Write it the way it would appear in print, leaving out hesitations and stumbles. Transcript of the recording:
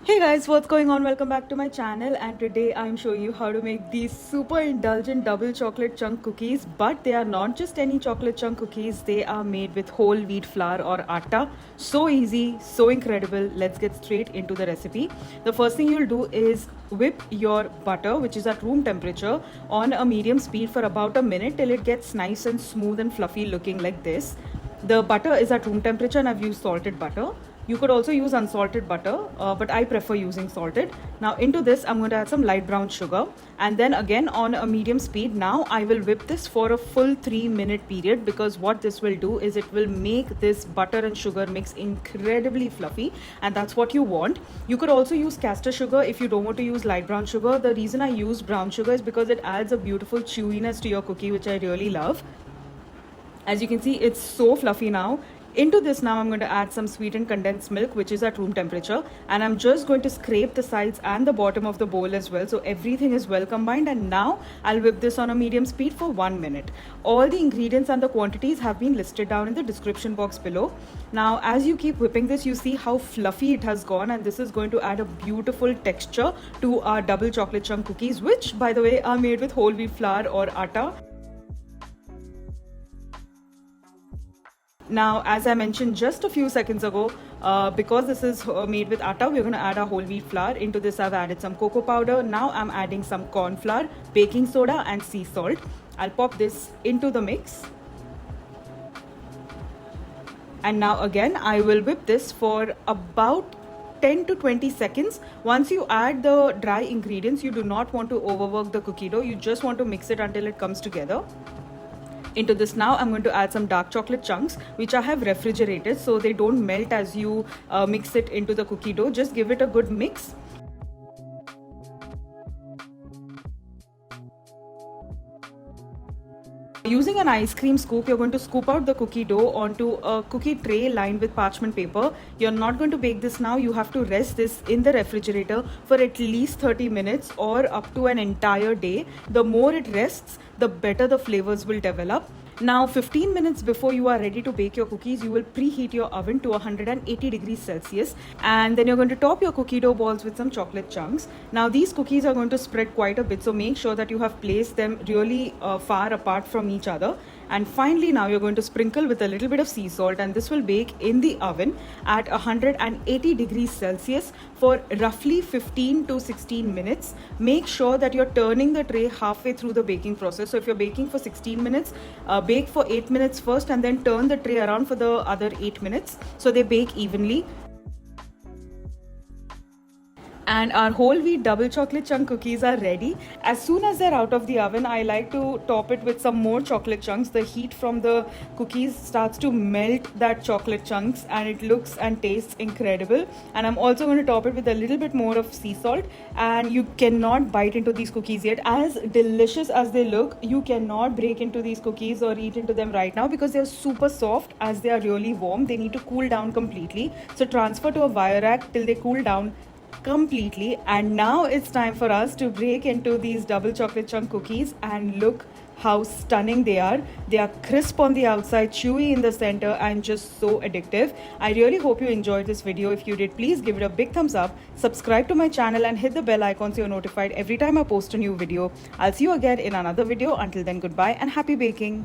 Hey guys, what's going on? Welcome back to my channel, and today I'm showing you how to make these super indulgent double chocolate chunk cookies. But they are not just any chocolate chunk cookies, they are made with whole wheat flour or atta. So easy, so incredible. Let's get straight into the recipe. The first thing you'll do is whip your butter, which is at room temperature, on a medium speed for about a minute till it gets nice and smooth and fluffy looking like this. The butter is at room temperature and I've used salted butter. You could also use unsalted butter, but I prefer using salted. Now into this, I'm going to add some light brown sugar, and then again on a medium speed. Now I will whip this for a full 3-minute period, because what this will do is it will make this butter and sugar mix incredibly fluffy, and that's what you want. You could also use caster sugar if you don't want to use light brown sugar. The reason I use brown sugar is because it adds a beautiful chewiness to your cookie, which I really love. As you can see, it's so fluffy now. Into this now I'm going to add some sweetened condensed milk, which is at room temperature, and I'm just going to scrape the sides and the bottom of the bowl as well, so everything is well combined. And now I'll whip this on a medium speed for 1 minute. All the ingredients and the quantities have been listed down in the description box below. Now as you keep whipping this, you see how fluffy it has gone, and this is going to add a beautiful texture to our double chocolate chunk cookies, which by the way are made with whole wheat flour or atta. Now, as I mentioned just a few seconds ago, because this is made with atta, we're going to add our whole wheat flour. Into this, I've added some cocoa powder. Now I'm adding some corn flour, baking soda and sea salt. I'll pop this into the mix. And now again, I will whip this for about 10 to 20 seconds. Once you add the dry ingredients, you do not want to overwork the cookie dough. You just want to mix it until it comes together. Into this now I'm going to add some dark chocolate chunks, which I have refrigerated so they don't melt as you mix it into the cookie dough. Just give it a good mix. Using an ice cream scoop, you're going to scoop out the cookie dough onto a cookie tray lined with parchment paper. You're not going to bake this now. You have to rest this in the refrigerator for at least 30 minutes or up to an entire day. The more it rests, the better the flavors will develop. Now 15 minutes before you are ready to bake your cookies, you will preheat your oven to 180 degrees Celsius, and then you're going to top your cookie dough balls with some chocolate chunks. Now these cookies are going to spread quite a bit, so make sure that you have placed them really far apart from each other. And finally now you're going to sprinkle with a little bit of sea salt, and this will bake in the oven at 180 degrees Celsius for roughly 15 to 16 minutes. Make sure that you're turning the tray halfway through the baking process. So if you're baking for 16 minutes, bake for 8 minutes first and then turn the tray around for the other 8 minutes so they bake evenly. And our whole wheat double chocolate chunk cookies are ready. As soon as they're out of the oven, I like to top it with some more chocolate chunks. The heat from the cookies starts to melt that chocolate chunks and it looks and tastes incredible. And I'm also going to top it with a little bit more of sea salt. And you cannot bite into these cookies yet. As delicious as they look, you cannot break into these cookies or eat into them right now because they're super soft. As they are really warm, they need to cool down completely. So transfer to a wire rack till they cool down completely. And now it's time for us to break into these double chocolate chunk cookies, and look how stunning they are. They are crisp on the outside, chewy in the center, and just so addictive. I really hope you enjoyed this video. If you did, please give it a big thumbs up, subscribe to my channel and hit the bell icon so you're notified every time I post a new video. I'll see you again in another video. Until then, goodbye and happy baking.